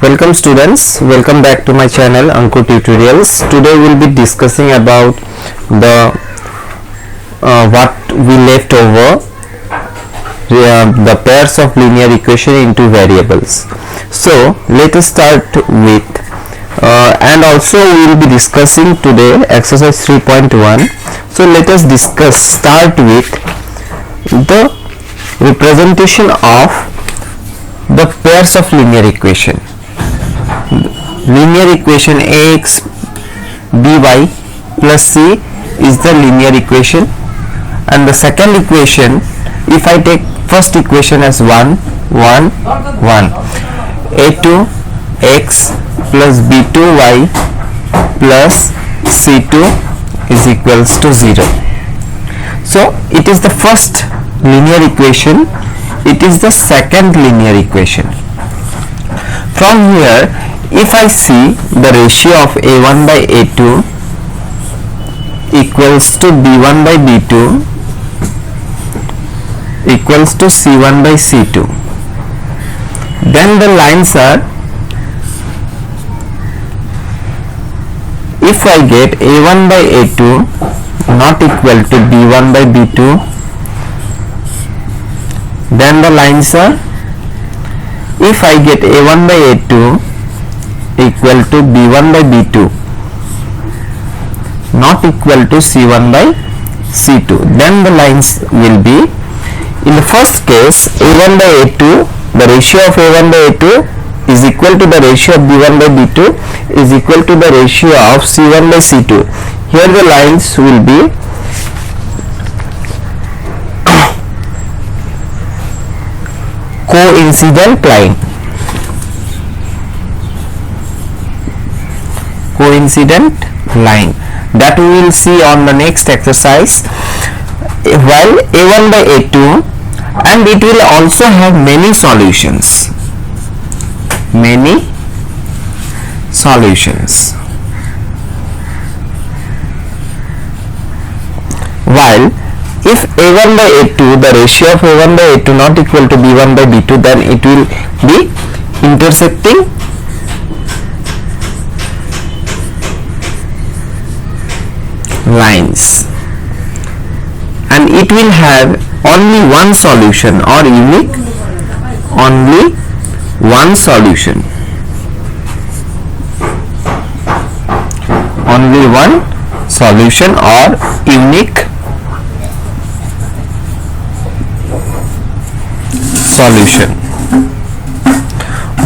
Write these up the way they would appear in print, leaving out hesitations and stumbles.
Welcome students, welcome back to my channel Anku Tutorials. Today we'll be discussing about the what we left over the pairs of linear equation into variables. So let us start with and also we will be discussing today exercise 3.1. So let us start with the representation of the pairs of linear equation. Linear equation ax by plus c is the linear equation, and the second equation, if I take first equation as 1 1 1, a2 x plus b2 y plus c2 is equals to 0. So it is the first linear equation, it is the second linear equation. From here, if I see the ratio of a1 by a2 equals to b1 by b2 equals to c1 by c2, then the lines are, if I get a1 by a2 not equal to b1 by b2, then the lines are, if I get a1 by a2 equal to b1 by b2 not equal to c1 by c2, then the lines will be, in the first case a1 by a2, the ratio of a1 by a2 is equal to the ratio of b1 by b2 is equal to the ratio of c1 by c2. Here the lines will be coincident line. Coincident line that we will see on the next exercise. While a1 by a2, and it will also have many solutions. While if a1 by a2, the ratio of a1 by a2 not equal to b1 by b2, then it will be intersecting lines, and it will have only one solution or unique, only one solution, only one solution or unique solution.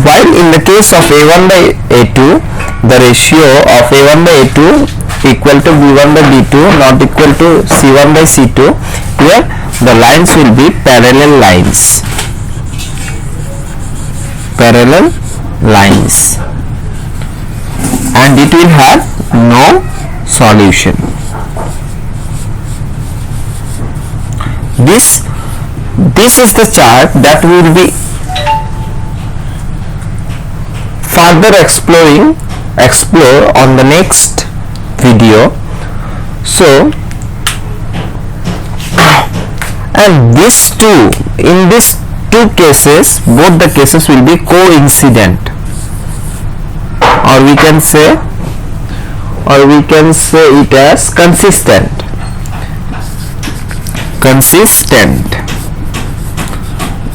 While in the case of a1 by a2, the ratio of a1 by a2 equal to b1 by b2 not equal to c1 by c2, here the lines will be parallel lines, and it will have no solution. This is the chart that we will be further explore on the next video. So, and these two, in these two cases, both the cases will be coincident, or we can say it as consistent.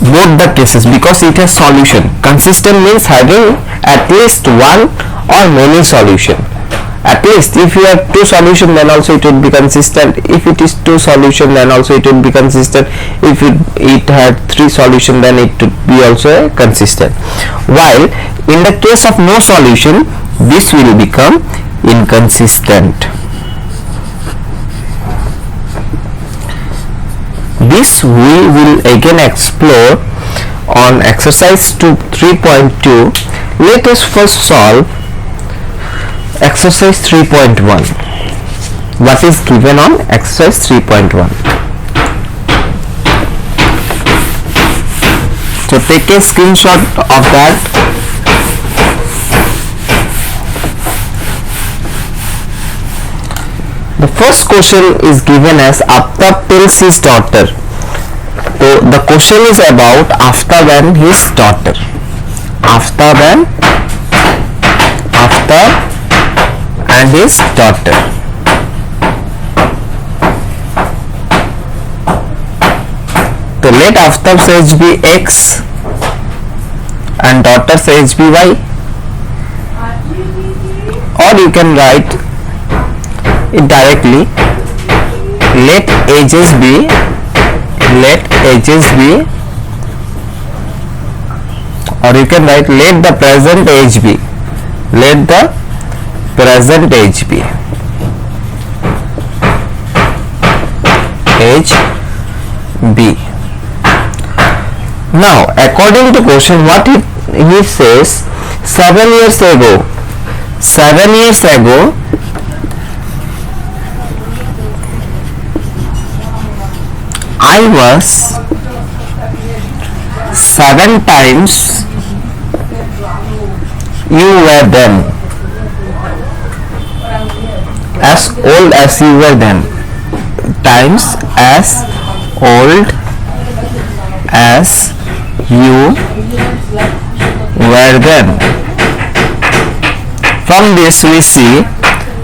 Both the cases, because it has solution. Consistent means having at least one or many solution. At least if you have two solutions, then also it would be consistent. If it is two solutions, then also it would be consistent. If it had three solutions, then it would be also consistent. While in the case of no solution, this will become inconsistent. This we will again explore on exercise 3.2. Let us first solve exercise 3.1. What is given on exercise 3.1? So take a screenshot of that. The first question is given as Aftab tells his daughter. So the question is about Aftab and his daughter. Aftab and Aftab and his daughter. So let Aftab's age be X and daughter's age be Y, or you can write it directly. Let ages be or you can write let the present age be, let the present age be, age b. Now according to question, what he says, 7 years ago I was 7 times you were then, as old as you were then, times as old as you were then. From this we see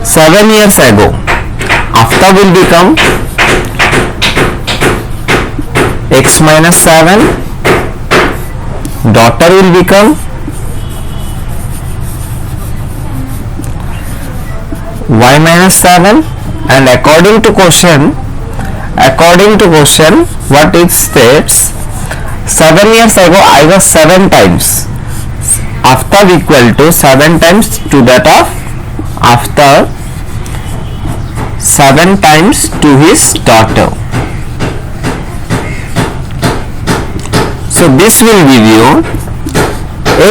7 years ago, after will become x minus 7, daughter will become y minus 7, and according to question what it states, 7 years ago I was 7 times, after equal to 7 times to that of after, 7 times to his daughter. So this will give you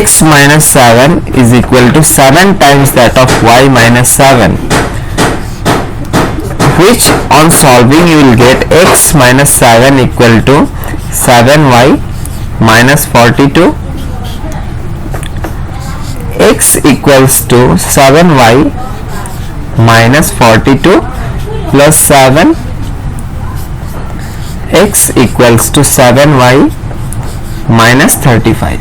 x minus 7 is equal to 7 times that of y minus 7, which on solving you will get x minus 7 equal to 7y minus 42, x equals to 7y minus 42 plus 7, x equals to 7y minus 35.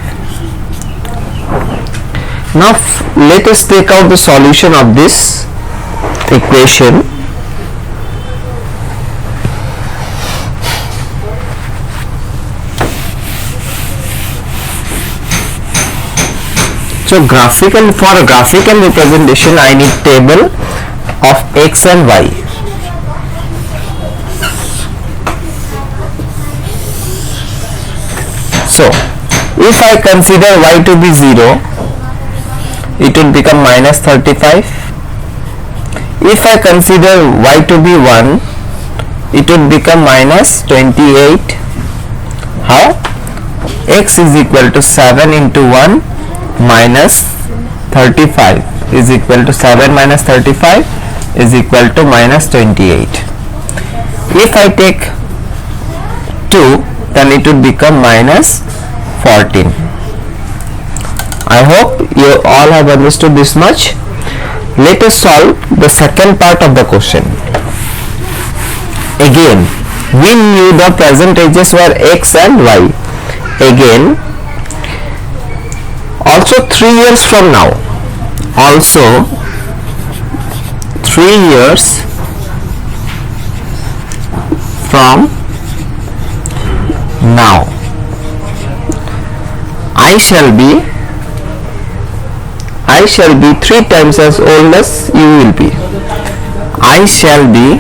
Now let us take out the solution of this equation. So for a graphical representation I need table of x and y. So if I consider y to be 0, it would become minus 35. If I consider y to be 1, it would become minus 28. How? X is equal to 7 into 1 minus 35 is equal to 7 minus 35 is equal to minus 28. If I take 2, then it would become minus 14. I hope you all have understood this much. Let us solve the second part of the question. Again, we knew the present ages were x and y. Again, also 3 years from now, also 3 years from now, I shall be 3 times as old as you will be. I shall be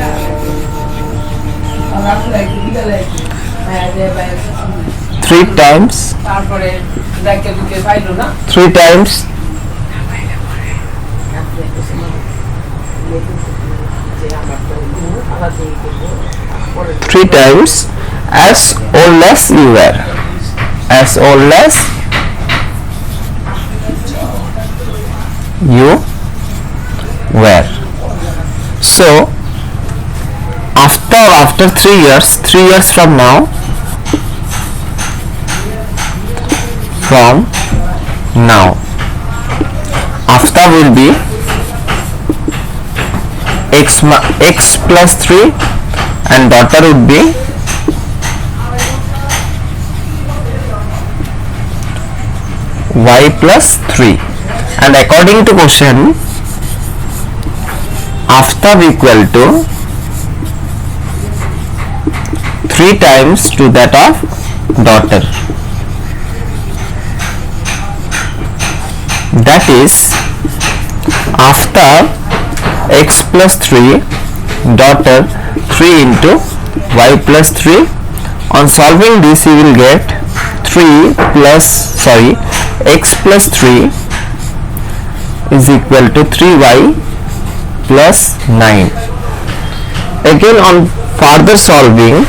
3 times 3 times as old as you were, as old as you were. So after 3 years from now, after will be x plus 3 and daughter would be y plus 3, and according to question, after equal to 3 times to that of daughter, that is after x plus 3 daughter 3 into y plus 3. On solving this, you will get x plus 3 is equal to 3y plus 9. Again, on further solving,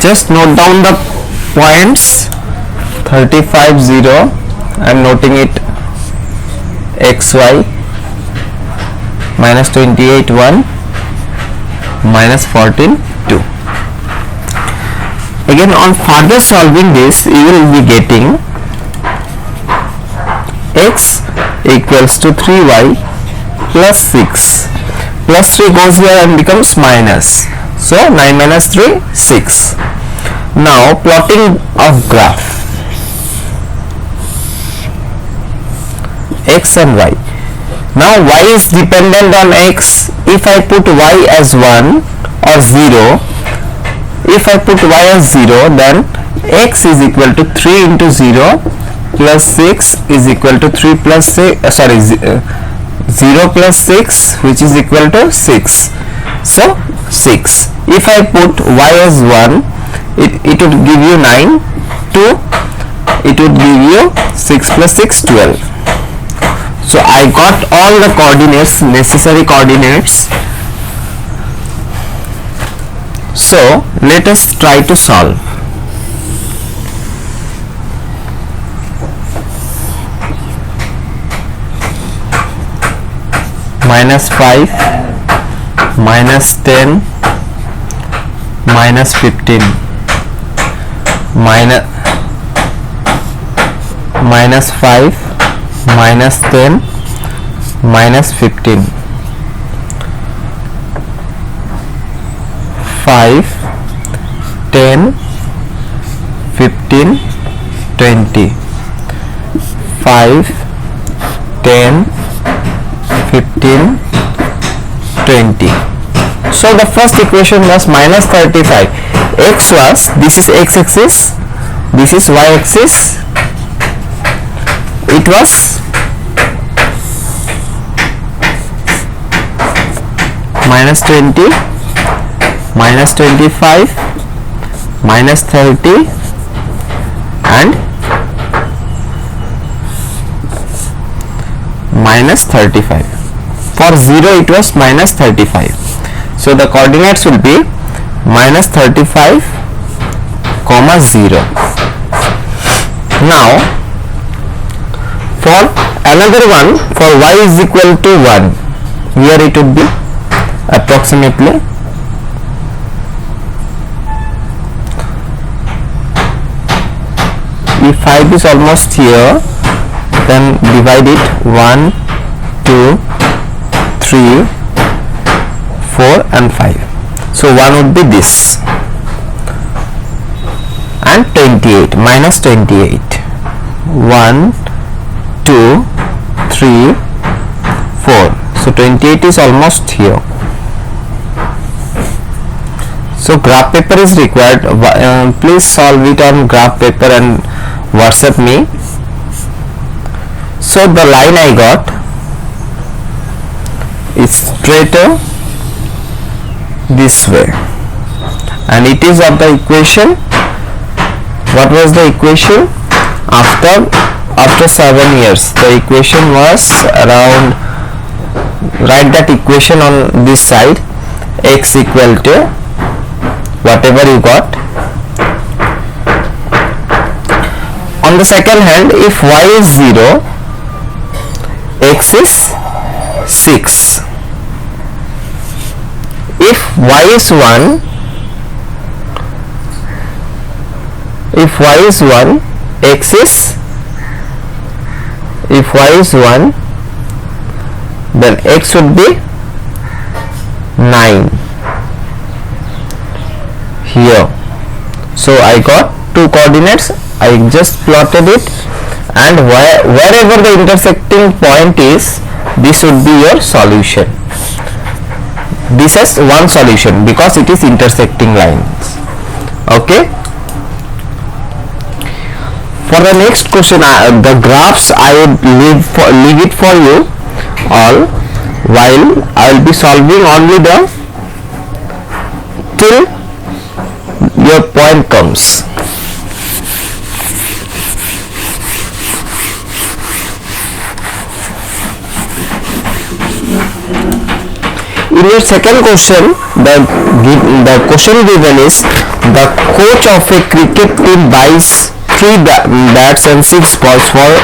just note down the points. 35 0, I am noting it xy, minus 28 1, minus 14 2. Again, on further solving this, you will be getting x equals to 3y plus 6, plus 3 goes here and becomes minus, so 9 minus 3 6. Now plotting of graph x and y. Now y is dependent on x. If I put y as 1 or 0, if I put y as 0, then x is equal to 3 into 0 plus 6 is equal to 3 plus 6, 0 plus 6, which is equal to 6. So 6. If I put y as 1, it would give you 9. 2, it would give you 6 plus 6, 12. So I got all the coordinates, necessary coordinates. So let us try to solve. Minus 5, minus 10, minus 15, minus 5, minus 10, minus 15, 5, 10, 15, 20, 5, 10, 15, 20. So the first equation was minus 35. X was, this is x axis, this is y axis. It was minus 20, minus 25, minus 30 and minus 35. For 0 it was minus 35. So the coordinates will be minus 35, comma 0. Now for another one, for y is equal to 1, here it would be approximately if 5 is almost here, then divide it 1, 2, 3, 4 and 5. So 1 would be this, and 28, minus 28, 1, 2, 3, 4. So 28 is almost here. So graph paper is required. Please solve it on graph paper and WhatsApp me. So the line I got is straighter this way, and it is of the equation. What was the equation? After 7 years, the equation was around, write that equation on this side, x equal to whatever you got. On the second hand, if y is 0, x is 6. If y is 1, x is, if y is 1, then x would be 9 here. So I got two coordinates, I just plotted it and wherever the intersecting point is, this would be your solution. This is one solution because it is intersecting lines. Okay. For the next question, the graphs I would leave it for you all, while I will be solving only the till your point comes. In your second question, the question given is, the coach of a cricket team buys 3 bats and 6 balls for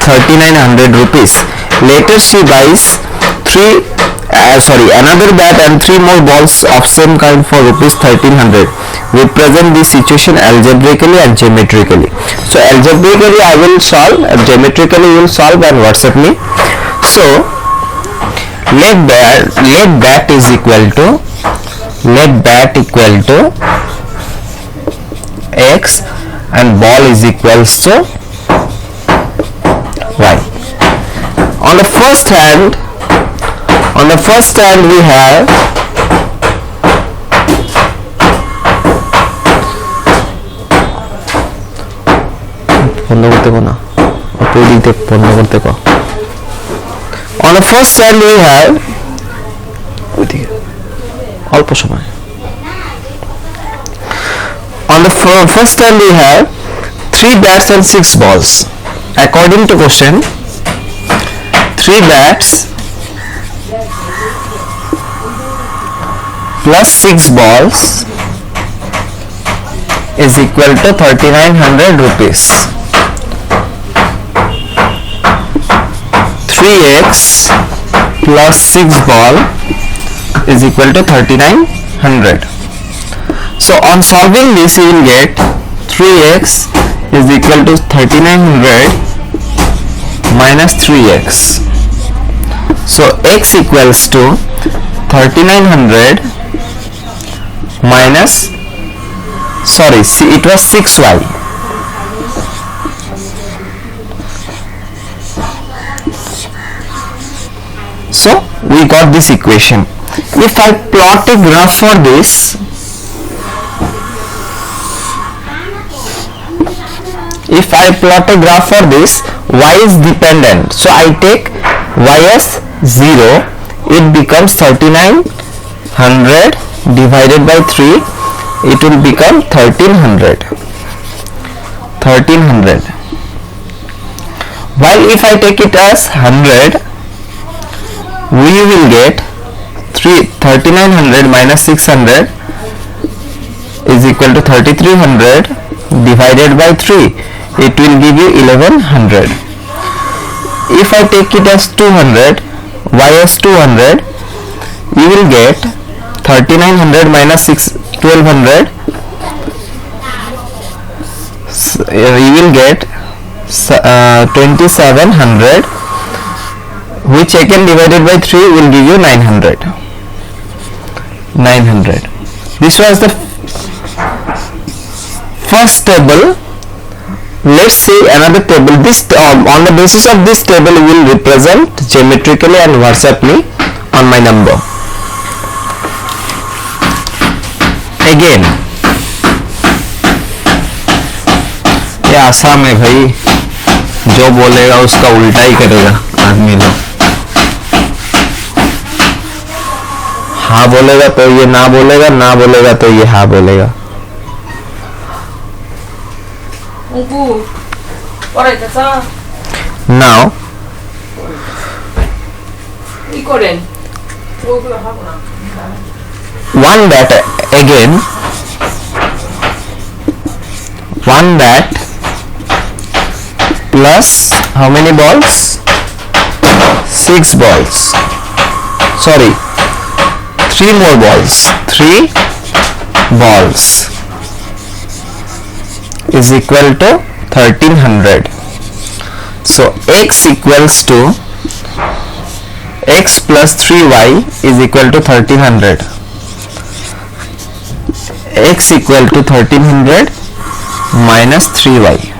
3900 rupees. Later she buys another bat and 3 more balls of same kind for rupees 1300. Represent this situation algebraically and geometrically. So algebraically I will solve, geometrically you will solve and WhatsApp me. So let bat equal to x and ball is equals to y. On the first hand we have on the first hand we have first hand we have 3 bats and 6 balls. According to question, 3 bats plus 6 balls is equal to 3900 rupees. 3x plus 6 ball is equal to 3900. So on solving this you will get 3x is equal to 3900 minus 3x. So x equals to 3900 minus, it was 6y. So we got this equation. If I plot a graph for this, y is dependent, so I take y as 0, it becomes 3900 divided by 3, it will become 1300. While if I take it as 100, we will get 3900 minus 600 is equal to 3300 divided by 3, it will give you 1100. If I take it as 200, y as 200, you will get 3900 minus 1200, you will get 2700, which again divided by 3 will give you 900. This was the first table. Let's see another table. This on the basis of this table we will represent geometrically and WhatsApp me on my number. Again, ये आसाम है भाई, जो बोलेगा उसका उल्टा ही करेगा आदमी लोग. हाँ बोलेगा तो ये ना बोलेगा, ना बोलेगा तो ये हाँ बोलेगा. Now one bat again, one bat plus how many balls? 6 balls. Sorry, 3 more balls. 3 balls is equal to 1300. So x equals to x plus 3y is equal to 1300. X equal to 1300 minus 3y.